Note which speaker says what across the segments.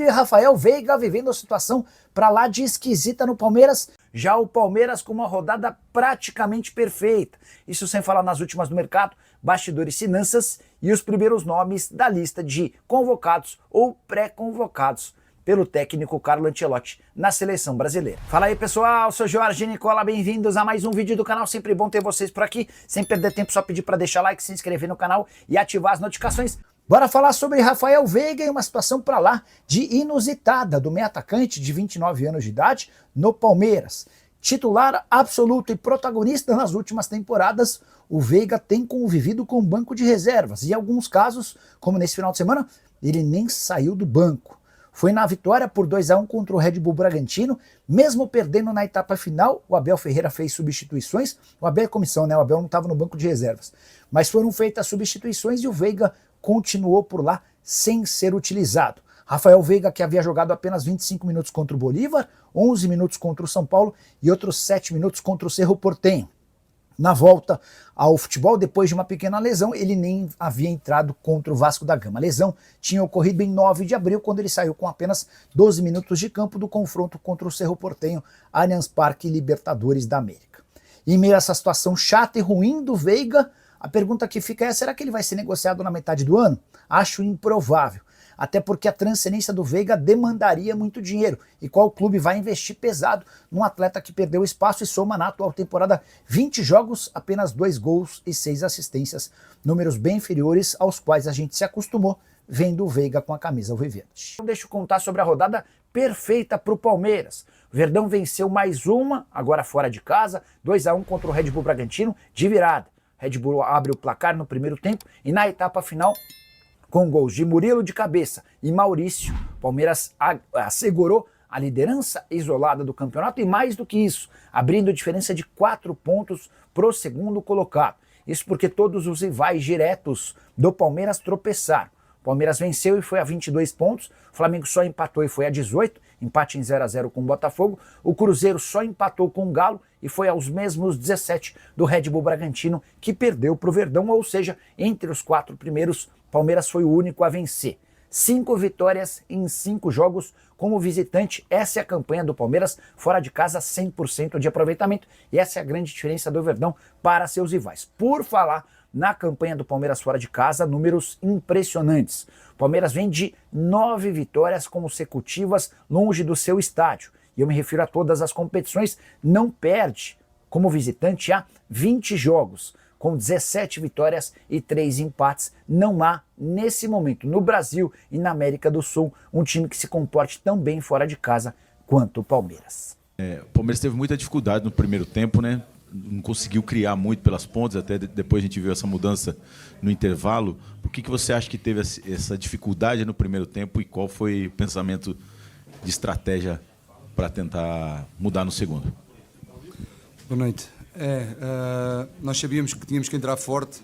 Speaker 1: E Rafael Veiga vivendo a situação pra lá de esquisita no Palmeiras. Já o Palmeiras com uma rodada praticamente perfeita. Isso sem falar nas últimas do mercado, bastidores, finanças e os primeiros nomes da lista de convocados ou pré-convocados pelo técnico Carlo Ancelotti na seleção brasileira. Fala aí pessoal, sou Jorge Nicola, bem-vindos a mais um vídeo do canal, sempre bom ter vocês por aqui, sem perder tempo só pedir para deixar like, se inscrever no canal e ativar as notificações. Bora falar sobre Rafael Veiga e uma situação para lá de inusitada do meio atacante de 29 anos de idade no Palmeiras. Titular absoluto e protagonista nas últimas temporadas, o Veiga tem convivido com o banco de reservas e em alguns casos, como nesse final de semana, ele nem saiu do banco. Foi na vitória por 2-1 contra o Red Bull Bragantino, mesmo perdendo na etapa final, o Abel Ferreira fez substituições, o Abel é comissão, né? O Abel não estava no banco de reservas, mas foram feitas substituições e o Veiga continuou por lá sem ser utilizado. Rafael Veiga, que havia jogado apenas 25 minutos contra o Bolívar, 11 minutos contra o São Paulo e outros 7 minutos contra o Cerro Porteño. Na volta ao futebol, depois de uma pequena lesão, ele nem havia entrado contra o Vasco da Gama. A lesão tinha ocorrido em 9 de abril, quando ele saiu com apenas 12 minutos de campo do confronto contra o Cerro Porteño, Allianz Parque e Libertadores da América. Em meio a essa situação chata e ruim do Veiga, a pergunta que fica é, será que ele vai ser negociado na metade do ano? Acho improvável. Até porque a transferência do Veiga demandaria muito dinheiro. E qual clube vai investir pesado num atleta que perdeu espaço e soma na atual temporada 20 jogos, apenas 2 gols e 6 assistências, números bem inferiores aos quais a gente se acostumou vendo o Veiga com a camisa alviverde. Então deixa eu contar sobre a rodada perfeita para o Palmeiras. O Verdão venceu mais uma, agora fora de casa, 2-1 contra o Red Bull Bragantino, de virada. Red Bull abre o placar no primeiro tempo e na etapa final, com gols de Murilo de cabeça e Maurício, Palmeiras assegurou a liderança isolada do campeonato e mais do que isso, abrindo diferença de 4 pontos para o segundo colocado. Isso porque todos os rivais diretos do Palmeiras tropeçaram. O Palmeiras venceu e foi a 22 pontos, o Flamengo só empatou e foi a 18, empate em 0-0 com o Botafogo, o Cruzeiro só empatou com o Galo e foi aos mesmos 17 do Red Bull Bragantino, que perdeu para o Verdão, ou seja, entre os 4 primeiros, Palmeiras foi o único a vencer. 5 vitórias em 5 jogos como visitante, essa é a campanha do Palmeiras, fora de casa 100% de aproveitamento, e essa é a grande diferença do Verdão para seus rivais. Por falar na campanha do Palmeiras fora de casa, números impressionantes. O Palmeiras vem de 9 vitórias consecutivas longe do seu estádio, e eu me refiro a todas as competições, não perde como visitante há 20 jogos. Com 17 vitórias e 3 empates, não há, nesse momento, no Brasil e na América do Sul, um time que se comporte tão bem fora de casa quanto o Palmeiras.
Speaker 2: O Palmeiras teve muita dificuldade no primeiro tempo, né? Não conseguiu criar muito pelas pontas, até depois a gente viu essa mudança no intervalo. Por que você acha que teve essa dificuldade no primeiro tempo e qual foi o pensamento de estratégia para tentar mudar no segundo?
Speaker 3: Boa noite. Nós sabíamos que tínhamos que entrar forte,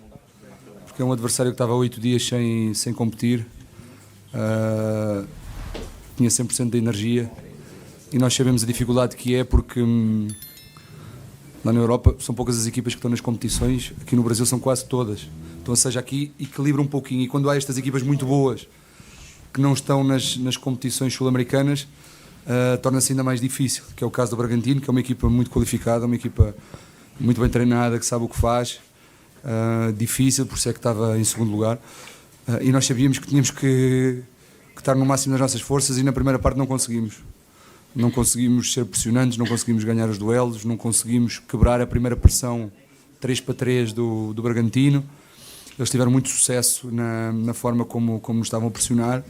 Speaker 3: porque é um adversário que estava há 8 dias sem competir, tinha 100% de energia, e nós sabemos a dificuldade que é, porque lá na Europa são poucas as equipas que estão nas competições, aqui no Brasil são quase todas, então ou seja, aqui equilibra um pouquinho, e quando há estas equipas muito boas que não estão nas competições sul-americanas, torna-se ainda mais difícil, que é o caso do Bragantino, que é uma equipa muito qualificada, uma equipa muito bem treinada, que sabe o que faz, difícil, por isso é que estava em segundo lugar, e nós sabíamos que tínhamos que estar no máximo das nossas forças, e na primeira parte não conseguimos. Não conseguimos ser pressionantes, não conseguimos ganhar os duelos, não conseguimos quebrar a primeira pressão 3-3 do Bragantino. Eles tiveram muito sucesso na forma como nos estavam a pressionar.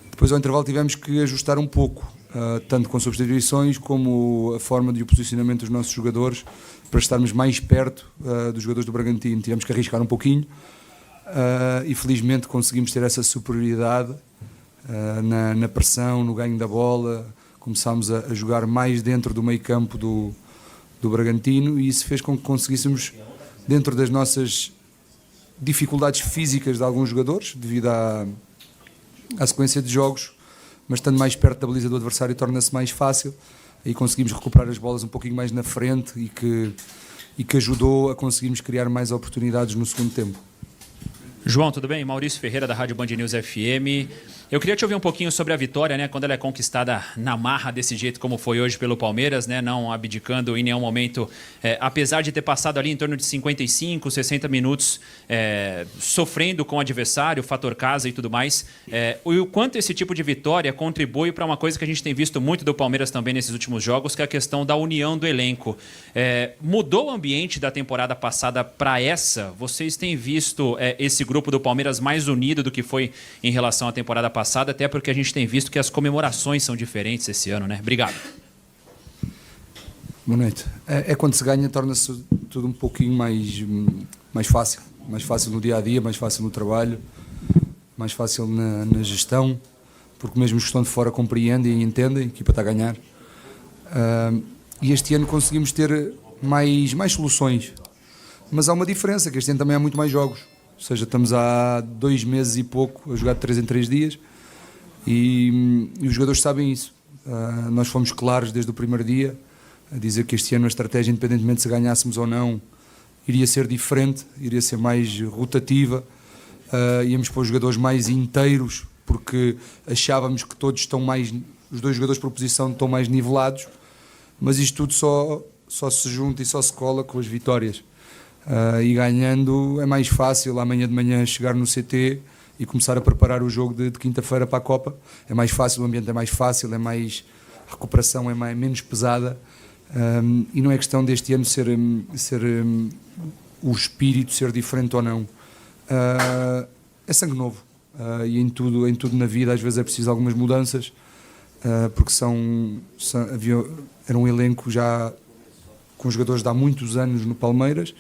Speaker 3: Depois ao intervalo tivemos que ajustar um pouco, tanto com substituições como a forma de o posicionamento dos nossos jogadores, para estarmos mais perto dos jogadores do Bragantino. Tivemos que arriscar um pouquinho e felizmente conseguimos ter essa superioridade na pressão, no ganho da bola. Começámos a jogar mais dentro do meio campo do Bragantino, e isso fez com que conseguíssemos, dentro das nossas dificuldades físicas de alguns jogadores, devido à sequência de jogos, mas estando mais perto da baliza do adversário torna-se mais fácil, e conseguimos recuperar as bolas um pouquinho mais na frente, e que ajudou a conseguirmos criar mais oportunidades no segundo tempo.
Speaker 4: João, tudo bem? Maurício Ferreira, da Rádio Band News FM. Eu queria te ouvir um pouquinho sobre a vitória, né? Quando ela é conquistada na marra desse jeito como foi hoje pelo Palmeiras, né? Não abdicando em nenhum momento, apesar de ter passado ali em torno de 55, 60 minutos sofrendo com o adversário, fator casa e tudo mais. O quanto esse tipo de vitória contribui para uma coisa que a gente tem visto muito do Palmeiras também nesses últimos jogos, que é a questão da união do elenco. Mudou o ambiente da temporada passada para essa? Vocês têm visto esse grupo do Palmeiras mais unido do que foi em relação à temporada passada, até porque a gente tem visto que as comemorações são diferentes esse ano, né? Obrigado.
Speaker 3: Boa noite. Quando se ganha, torna-se tudo um pouquinho mais fácil. Mais fácil no dia-a-dia, mais fácil no trabalho, mais fácil na gestão, porque mesmo os que estão de fora compreendem e entendem, a equipa está a ganhar. E este ano conseguimos ter mais soluções. Mas há uma diferença, que este ano também há muito mais jogos. Ou seja, estamos há 2 meses e pouco a jogar de 3 em 3 dias e os jogadores sabem isso. Nós fomos claros desde o primeiro dia a dizer que este ano a estratégia, independentemente de se ganhássemos ou não, iria ser diferente, iria ser mais rotativa, íamos pôr os jogadores mais inteiros, porque achávamos que todos estão mais, os 2 jogadores por posição estão mais nivelados, mas isto tudo só se junta e só se cola com as vitórias. E ganhando é mais fácil amanhã de manhã chegar no CT e começar a preparar o jogo de quinta-feira para a Copa. É mais fácil, o ambiente é mais fácil, é mais a recuperação é menos pesada, e não é questão deste ano ser o espírito ser diferente ou não. É sangue novo, e em tudo na vida às vezes é preciso algumas mudanças, porque era um elenco já com jogadores de há muitos anos no Palmeiras,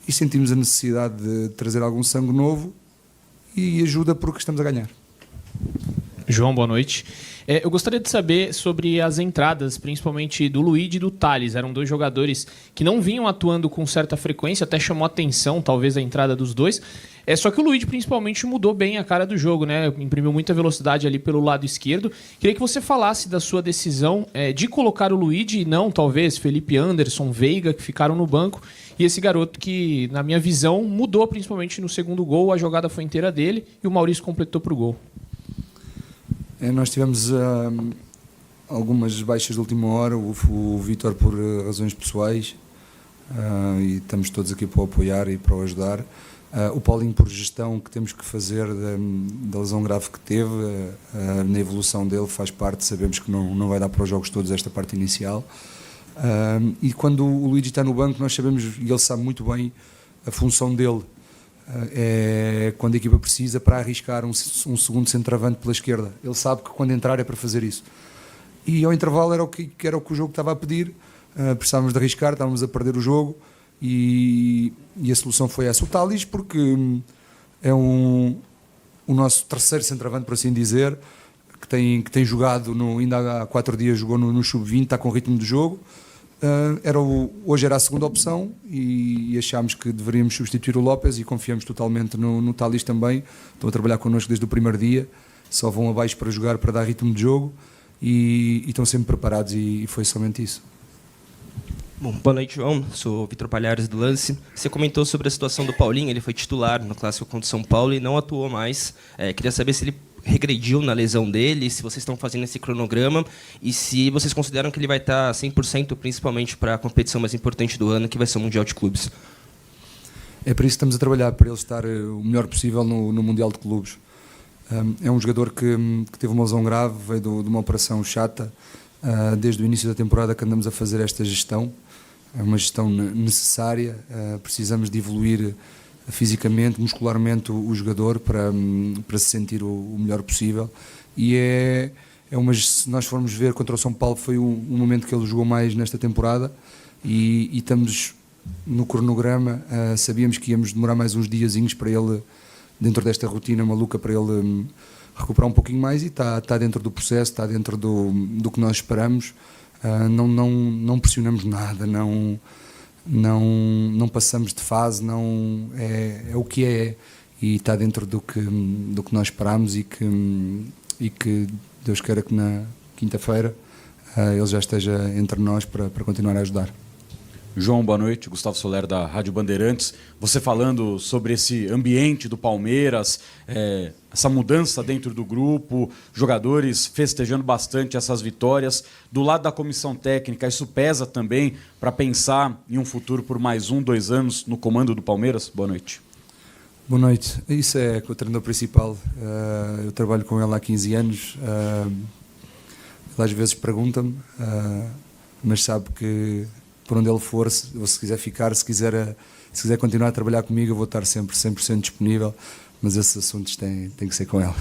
Speaker 3: e sentimos a necessidade de trazer algum sangue novo, e ajuda porque estamos a ganhar.
Speaker 5: João, boa noite. Eu gostaria de saber sobre as entradas, principalmente do Luigi e do Thales. Eram 2 jogadores que não vinham atuando com certa frequência, até chamou atenção, talvez, a entrada dos 2. Só que o Luigi, principalmente, mudou bem a cara do jogo, né? Imprimiu muita velocidade ali pelo lado esquerdo. Queria que você falasse da sua decisão de colocar o Luigi e não, talvez, Felipe Anderson, Veiga, que ficaram no banco. E esse garoto que, na minha visão, mudou principalmente no segundo gol. A jogada foi inteira dele e o Maurício completou para o gol.
Speaker 3: Nós tivemos algumas baixas de última hora, o Vítor por razões pessoais, e estamos todos aqui para o apoiar e para o ajudar. O Paulinho por gestão que temos que fazer da lesão grave que teve, na evolução dele faz parte, sabemos que não vai dar para os jogos todos esta parte inicial. E quando o Luigi está no banco, nós sabemos, e ele sabe muito bem a função dele, é quando a equipa precisa para arriscar um segundo centroavante pela esquerda. Ele sabe que quando entrar é para fazer isso. E ao intervalo era o que o jogo estava a pedir, precisávamos de arriscar, estávamos a perder o jogo, e a solução foi essa. O Thales, porque é o nosso terceiro centroavante, por assim dizer, que tem jogado, ainda há 4 dias jogou no Sub-20, está com o ritmo do jogo. Hoje era a segunda opção e achámos que deveríamos substituir o Lopes e confiamos totalmente no Thales também. Estão a trabalhar connosco desde o primeiro dia, só vão abaixo para jogar, para dar ritmo de jogo, e estão sempre preparados, e foi somente isso.
Speaker 6: Bom, boa noite, João. Sou Vitor Palhares do Lance. Você comentou sobre a situação do Paulinho, ele foi titular no Clássico contra o São Paulo e não atuou mais. Queria saber se ele regrediu na lesão dele, se vocês estão fazendo esse cronograma e se vocês consideram que ele vai estar 100%, principalmente para a competição mais importante do ano, que vai ser o Mundial de Clubes.
Speaker 3: É para isso que estamos a trabalhar, para ele estar o melhor possível no Mundial de Clubes. É um jogador que teve uma lesão grave, veio de uma operação chata, desde o início da temporada que andamos a fazer esta gestão. É uma gestão necessária, precisamos de evoluir fisicamente, muscularmente o jogador para se sentir o melhor possível, e se nós formos ver contra o São Paulo foi um momento que ele jogou mais nesta temporada, e estamos no cronograma, sabíamos que íamos demorar mais uns diazinhos para ele, dentro desta rotina maluca, para ele recuperar um pouquinho mais, e está dentro do processo, está dentro do que nós esperamos. Não pressionamos nada, não passamos de fase, é o que é, e está dentro do que nós esperamos, e que Deus queira que na quinta-feira ele já esteja entre nós para continuar a ajudar.
Speaker 7: João, boa noite. Gustavo Soler, da Rádio Bandeirantes. Você falando sobre esse ambiente do Palmeiras, essa mudança dentro do grupo, jogadores festejando bastante essas vitórias. Do lado da comissão técnica, isso pesa também para pensar em um futuro por mais 1, 2 anos no comando do Palmeiras? Boa noite.
Speaker 3: Boa noite. Isso é o treinador principal. Eu trabalho com ele há 15 anos. Ele às vezes pergunta-me, mas sabe que por onde ele for, ou se quiser ficar, se quiser continuar a trabalhar comigo, eu vou estar sempre 100% disponível, mas esses assuntos têm que ser com ele.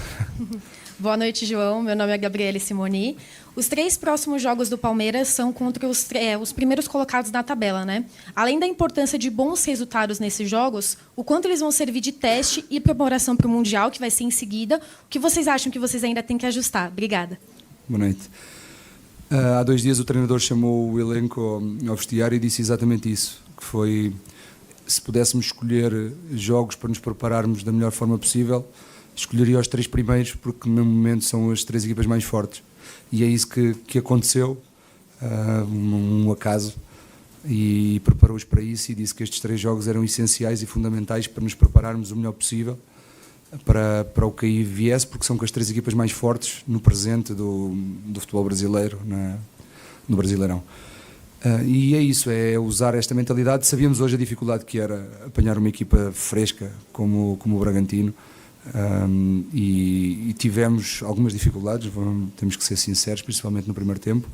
Speaker 8: Boa noite, João. Meu nome é Gabriele Simoni. Os 3 próximos jogos do Palmeiras são contra os primeiros colocados na tabela, né? Além da importância de bons resultados nesses jogos, o quanto eles vão servir de teste e preparação para o Mundial, que vai ser em seguida, o que vocês acham que vocês ainda têm que ajustar? Obrigada.
Speaker 3: Boa noite. Há 2 dias o treinador chamou o elenco ao vestiário e disse exatamente isso, que foi, se pudéssemos escolher jogos para nos prepararmos da melhor forma possível, escolheria os 3 primeiros, porque no momento são as 3 equipas mais fortes. E é isso que aconteceu, um acaso, e preparou-os para isso e disse que estes 3 jogos eram essenciais e fundamentais para nos prepararmos o melhor possível para o que aí viesse, porque são com as 3 equipas mais fortes no presente do futebol brasileiro, no Brasileirão. E é isso, é usar esta mentalidade. Sabíamos hoje a dificuldade que era apanhar uma equipa fresca como o Bragantino, e tivemos algumas dificuldades, temos que ser sinceros, principalmente no primeiro tempo,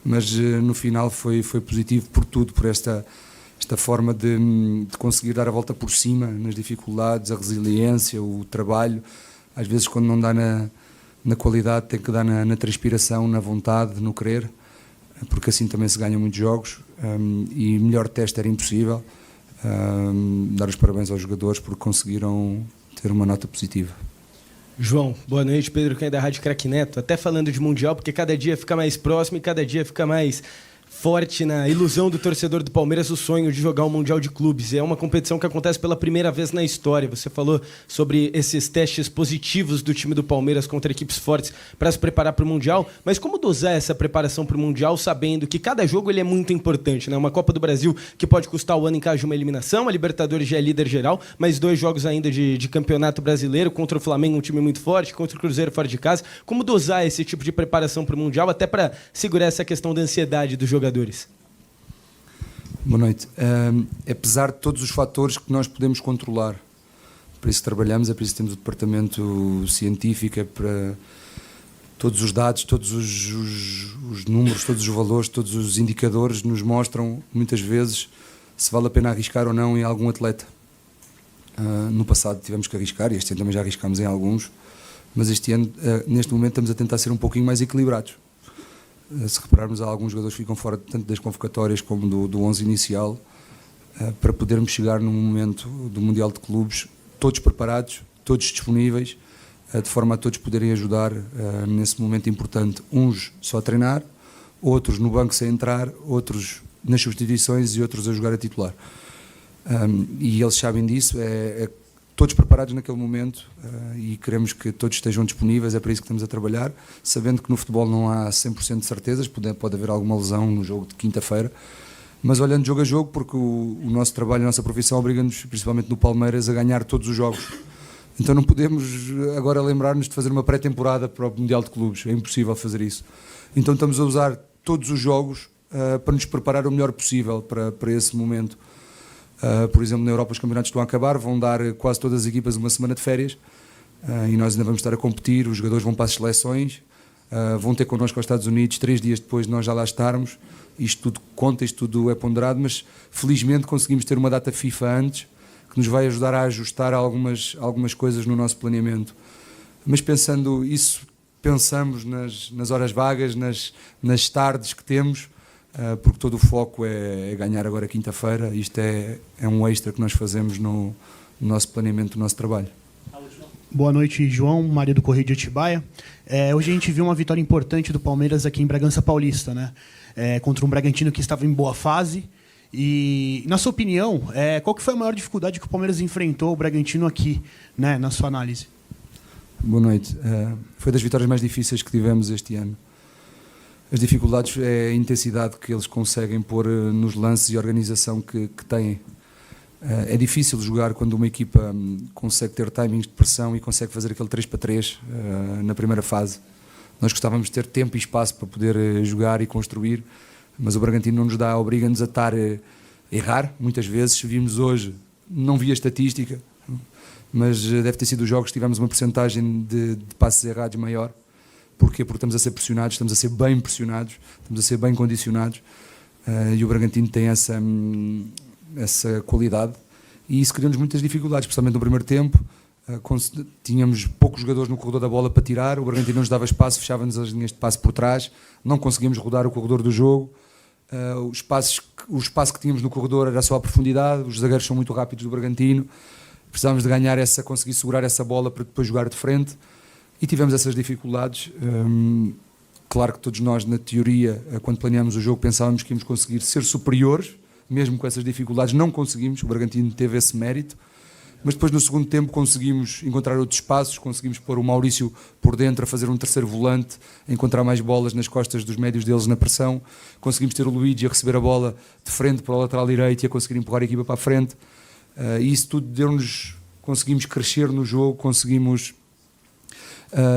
Speaker 3: mas no final foi positivo por tudo, por esta forma de conseguir dar a volta por cima nas dificuldades, a resiliência, o trabalho. Às vezes, quando não dá na qualidade, tem que dar na transpiração, na vontade, no querer, porque assim também se ganham muitos jogos, e melhor teste era impossível. Dar os parabéns aos jogadores porque conseguiram ter uma nota positiva.
Speaker 9: João, boa noite. Pedro Cunha da Rádio Craque Neto. Até falando de Mundial, porque cada dia fica mais próximo e cada dia fica mais forte na ilusão do torcedor do Palmeiras o sonho de jogar um Mundial de Clubes. É uma competição que acontece pela primeira vez na história. Você falou sobre esses testes positivos do time do Palmeiras contra equipes fortes para se preparar para o Mundial, mas como dosar essa preparação para o Mundial sabendo que cada jogo ele é muito importante, né? Uma Copa do Brasil que pode custar o ano em caso de uma eliminação, a Libertadores já é líder geral, mas 2 jogos ainda de campeonato brasileiro, contra o Flamengo, um time muito forte, contra o Cruzeiro fora de casa. Como dosar esse tipo de preparação para o Mundial, até para segurar essa questão da ansiedade dos jogadores?
Speaker 3: Boa noite. Apesar de todos os fatores que nós podemos controlar, para isso trabalhamos, é por isso que temos o departamento científico, é para todos os dados, todos os números, todos os valores, todos os indicadores nos mostram muitas vezes se vale a pena arriscar ou não em algum atleta. No passado tivemos que arriscar, e este ano também já arriscámos em alguns, mas este ano, neste momento, estamos a tentar ser um pouquinho mais equilibrados. Se repararmos, há alguns jogadores que ficam fora tanto das convocatórias como do 11 inicial, para podermos chegar num momento do Mundial de Clubes todos preparados, todos disponíveis, de forma a todos poderem ajudar nesse momento importante. Uns só a treinar, outros no banco sem entrar, outros nas substituições e outros a jogar a titular. E eles sabem disso, todos preparados naquele momento, e queremos que todos estejam disponíveis, é para isso que estamos a trabalhar, sabendo que no futebol não há 100% de certezas, pode haver alguma lesão no jogo de quinta-feira, mas olhando jogo a jogo, porque o nosso trabalho, a nossa profissão obriga-nos, principalmente no Palmeiras, a ganhar todos os jogos. Então não podemos agora lembrar-nos de fazer uma pré-temporada para o Mundial de Clubes, é impossível fazer isso. Então estamos a usar todos os jogos para nos preparar o melhor possível para esse momento. Por exemplo, na Europa os campeonatos estão a acabar, vão dar quase todas as equipas uma semana de férias, e nós ainda vamos estar a competir, os jogadores vão para as seleções, vão ter connosco aos Estados Unidos 3 dias depois de nós já lá estarmos. Isto tudo conta, isto tudo é ponderado, mas felizmente conseguimos ter uma data FIFA antes, que nos vai ajudar a ajustar algumas coisas no nosso planeamento. Mas pensando isso, pensamos nas horas vagas, nas tardes que temos, porque todo o foco é ganhar agora quinta-feira. Isto é um extra que nós fazemos no nosso planeamento do nosso trabalho.
Speaker 10: Boa noite, João, Mário do Correio de Atibaia. Hoje a gente viu uma vitória importante do Palmeiras aqui em Bragança Paulista, né? Contra um Bragantino que estava em boa fase. E, na sua opinião, qual que foi a maior dificuldade que o Palmeiras enfrentou o Bragantino aqui, né, na sua análise?
Speaker 3: Boa noite. Foi das vitórias mais difíceis que tivemos este ano. As dificuldades é a intensidade que eles conseguem pôr nos lances e a organização que têm. É difícil jogar quando uma equipa consegue ter timings de pressão e consegue fazer aquele 3-3 na primeira fase. Nós gostávamos de ter tempo e espaço para poder jogar e construir, mas o Bragantino não nos dá, obriga-nos a estar a errar. Muitas vezes, vimos hoje, não vi a estatística, mas deve ter sido os jogos que tivemos uma percentagem de passes errados maior. Porquê? Porque estamos a ser pressionados, estamos a ser bem pressionados, estamos a ser bem condicionados, e o Bragantino tem essa qualidade, e isso criou-nos muitas dificuldades, especialmente no primeiro tempo. Tínhamos poucos jogadores no corredor da bola para tirar, o Bragantino não nos dava espaço, fechava-nos as linhas de passe por trás, não conseguíamos rodar o corredor do jogo, o espaço que tínhamos no corredor era só a profundidade, os zagueiros são muito rápidos do Bragantino, precisávamos de ganhar conseguir segurar essa bola para depois jogar de frente, e tivemos essas dificuldades. Claro que todos nós, na teoria, quando planeámos o jogo, pensávamos que íamos conseguir ser superiores, mesmo com essas dificuldades, não conseguimos, o Bragantino teve esse mérito, mas depois no segundo tempo conseguimos encontrar outros espaços, conseguimos pôr o Maurício por dentro a fazer um terceiro volante, a encontrar mais bolas nas costas dos médios deles na pressão, conseguimos ter o Luigi a receber a bola de frente para o lateral direito e a conseguir empurrar a equipa para a frente, e isso tudo conseguimos crescer no jogo, conseguimos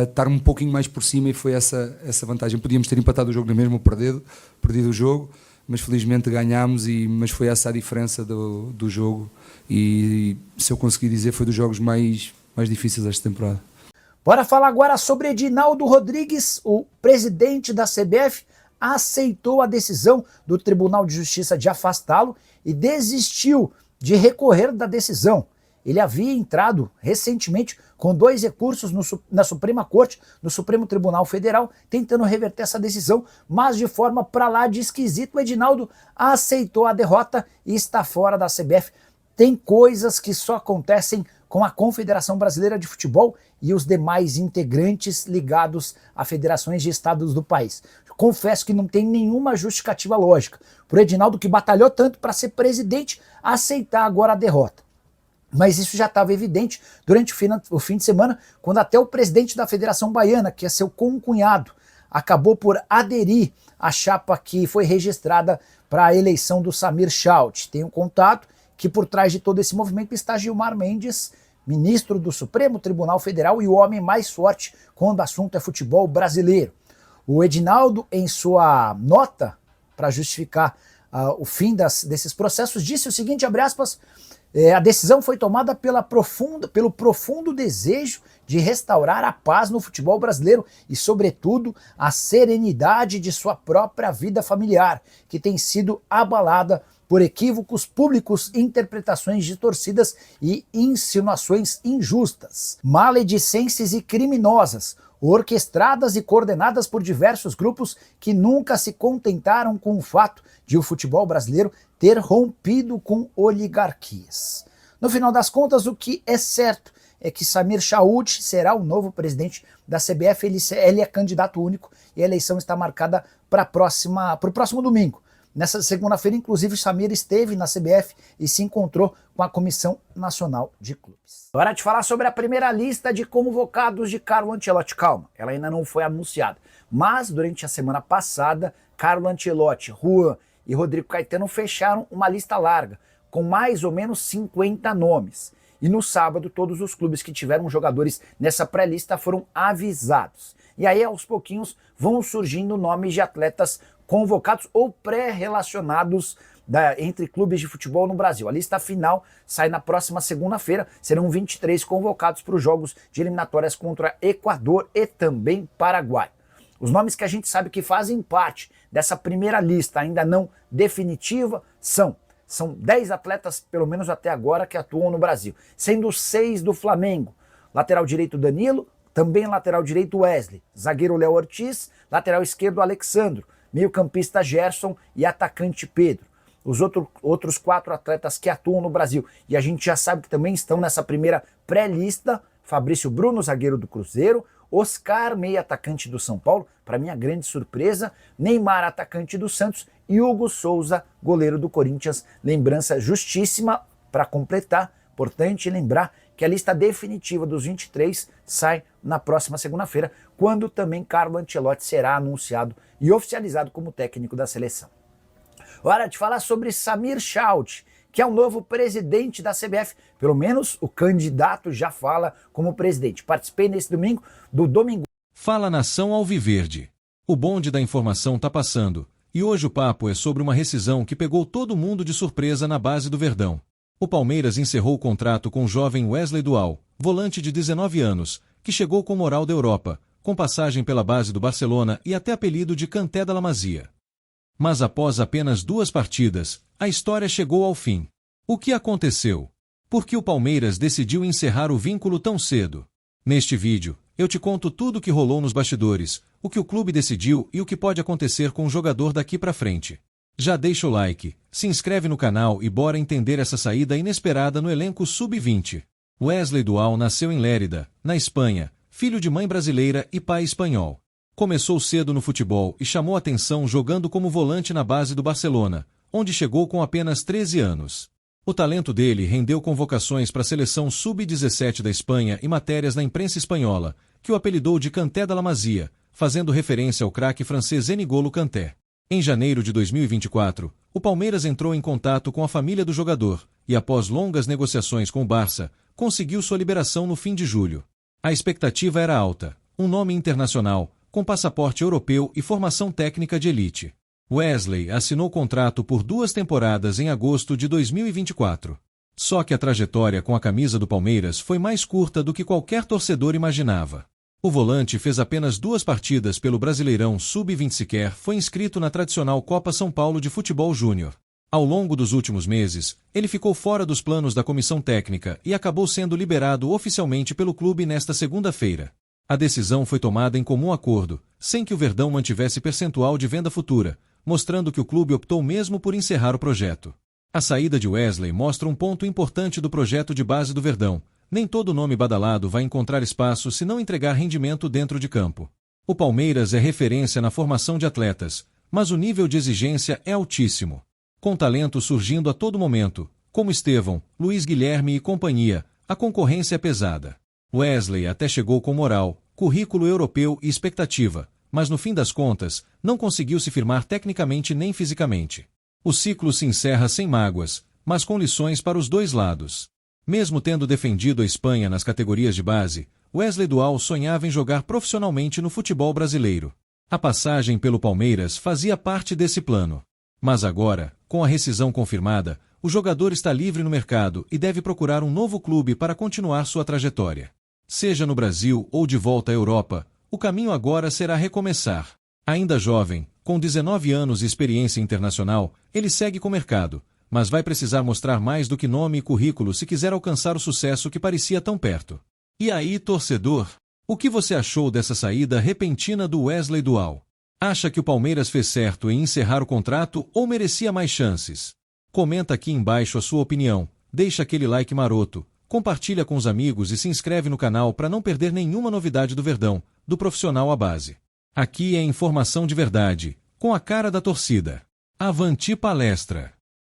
Speaker 3: estar um pouquinho mais por cima, e foi essa vantagem. Podíamos ter empatado o jogo na mesma, perdido o jogo, mas felizmente ganhámos, mas foi essa a diferença do jogo, e se eu conseguir dizer, foi dos jogos mais difíceis desta temporada.
Speaker 1: Bora falar agora sobre Edinaldo Rodrigues. O presidente da CBF aceitou a decisão do Tribunal de Justiça de afastá-lo e desistiu de recorrer da decisão. Ele havia entrado recentemente com 2 recursos na Suprema Corte, no Supremo Tribunal Federal, tentando reverter essa decisão, mas de forma pra lá de esquisito. O Edinaldo aceitou a derrota e está fora da CBF. Tem coisas que só acontecem com a Confederação Brasileira de Futebol e os demais integrantes ligados a federações de estados do país. Confesso que não tem nenhuma justificativa lógica para o Edinaldo, que batalhou tanto para ser presidente, aceitar agora a derrota. Mas isso já estava evidente durante o fim de semana, quando até o presidente da Federação Baiana, que é seu concunhado, acabou por aderir à chapa que foi registrada para a eleição do Samir Chaut. Tenho contado que por trás de todo esse movimento está Gilmar Mendes, ministro do Supremo Tribunal Federal e o homem mais forte quando o assunto é futebol brasileiro. O Edinaldo, em sua nota para justificar o fim desses processos, disse o seguinte, abre aspas, a decisão foi tomada pelo profundo desejo de restaurar a paz no futebol brasileiro e, sobretudo, a serenidade de sua própria vida familiar, que tem sido abalada por equívocos públicos, interpretações distorcidas e insinuações injustas, maledicências e criminosas, orquestradas e coordenadas por diversos grupos que nunca se contentaram com o fato de o futebol brasileiro ter rompido com oligarquias. No final das contas, o que é certo é que Samir Chaut será o novo presidente da CBF, ele é candidato único e a eleição está marcada para o próximo domingo. Nessa segunda-feira, inclusive, Samir esteve na CBF e se encontrou com a Comissão Nacional de Clubes. Hora de falar sobre a primeira lista de convocados de Carlo Ancelotti. Calma, ela ainda não foi anunciada. Mas, durante a semana passada, Carlo Ancelotti, Juan e Rodrigo Caetano fecharam uma lista larga, com mais ou menos 50 nomes. E no sábado, todos os clubes que tiveram jogadores nessa pré-lista foram avisados. E aí, aos pouquinhos, vão surgindo nomes de atletas convocados ou pré-relacionados entre clubes de futebol no Brasil. A lista final sai na próxima segunda-feira. Serão 23 convocados para os jogos de eliminatórias contra Equador e também Paraguai. Os nomes que a gente sabe que fazem parte dessa primeira lista, ainda não definitiva, são 10 atletas, pelo menos até agora, que atuam no Brasil, sendo 6 do Flamengo. Lateral direito Danilo, também lateral direito Wesley, zagueiro Léo Ortiz, lateral esquerdo Alexandro, meio-campista Gerson e atacante Pedro. Os outros 4 atletas que atuam no Brasil, e a gente já sabe que também estão nessa primeira pré-lista, Fabrício Bruno, zagueiro do Cruzeiro, Oscar, meio-atacante do São Paulo, para minha grande surpresa, Neymar, atacante do Santos, e Hugo Souza, goleiro do Corinthians. Lembrança justíssima para completar, importante lembrar que a lista definitiva dos 23 sai na próxima segunda-feira, quando também Carlo Ancelotti será anunciado e oficializado como técnico da seleção. Hora de falar sobre Samir Shout, que é o novo presidente da CBF, pelo menos o candidato já fala como presidente. Participei nesse domingo do Domingo.
Speaker 11: Fala Nação Alviverde. O bonde da informação tá passando, e hoje o papo é sobre uma rescisão que pegou todo mundo de surpresa na base do Verdão. O Palmeiras encerrou o contrato com o jovem Wesley Dual, volante de 19 anos, que chegou com moral da Europa, com passagem pela base do Barcelona e até apelido de Canté da La Masia. Mas após apenas 2 partidas, a história chegou ao fim. O que aconteceu? Por que o Palmeiras decidiu encerrar o vínculo tão cedo? Neste vídeo, eu te conto tudo o que rolou nos bastidores, o que o clube decidiu e o que pode acontecer com o jogador daqui pra frente. Já deixa o like, se inscreve no canal e bora entender essa saída inesperada no elenco sub-20. Wesley Dual nasceu em Lérida, na Espanha, filho de mãe brasileira e pai espanhol. Começou cedo no futebol e chamou atenção jogando como volante na base do Barcelona, onde chegou com apenas 13 anos. O talento dele rendeu convocações para a seleção sub-17 da Espanha e matérias na imprensa espanhola, que o apelidou de Canté da La Masia, fazendo referência ao craque francês N'Golo Kanté. Em janeiro de 2024, o Palmeiras entrou em contato com a família do jogador e, após longas negociações com o Barça, conseguiu sua liberação no fim de julho. A expectativa era alta, um nome internacional, com passaporte europeu e formação técnica de elite. Wesley assinou contrato por 2 temporadas em agosto de 2024. Só que a trajetória com a camisa do Palmeiras foi mais curta do que qualquer torcedor imaginava. O volante fez apenas 2 partidas pelo Brasileirão Sub-20 sequer foi inscrito na tradicional Copa São Paulo de Futebol Júnior. Ao longo dos últimos meses, ele ficou fora dos planos da comissão técnica e acabou sendo liberado oficialmente pelo clube nesta segunda-feira. A decisão foi tomada em comum acordo, sem que o Verdão mantivesse percentual de venda futura, mostrando que o clube optou mesmo por encerrar o projeto. A saída de Wesley mostra um ponto importante do projeto de base do Verdão. Nem todo nome badalado vai encontrar espaço se não entregar rendimento dentro de campo. O Palmeiras é referência na formação de atletas, mas o nível de exigência é altíssimo. Com talento surgindo a todo momento, como Estevão, Luiz Guilherme e companhia, a concorrência é pesada. Wesley até chegou com moral, currículo europeu e expectativa, mas no fim das contas, não conseguiu se firmar tecnicamente nem fisicamente. O ciclo se encerra sem mágoas, mas com lições para os 2 lados. Mesmo tendo defendido a Espanha nas categorias de base, Wesley Dual sonhava em jogar profissionalmente no futebol brasileiro. A passagem pelo Palmeiras fazia parte desse plano. Mas agora, com a rescisão confirmada, o jogador está livre no mercado e deve procurar um novo clube para continuar sua trajetória. Seja no Brasil ou de volta à Europa, o caminho agora será recomeçar. Ainda jovem, com 19 anos e experiência internacional, ele segue com o mercado, mas vai precisar mostrar mais do que nome e currículo se quiser alcançar o sucesso que parecia tão perto. E aí, torcedor? O que você achou dessa saída repentina do Wesley Dual? Acha que o Palmeiras fez certo em encerrar o contrato ou merecia mais chances? Comenta aqui embaixo a sua opinião, deixa aquele like maroto, compartilha com os amigos e se inscreve no canal para não perder nenhuma novidade do Verdão, do profissional à base. Aqui é informação de verdade, com a cara da torcida. Avanti palestra!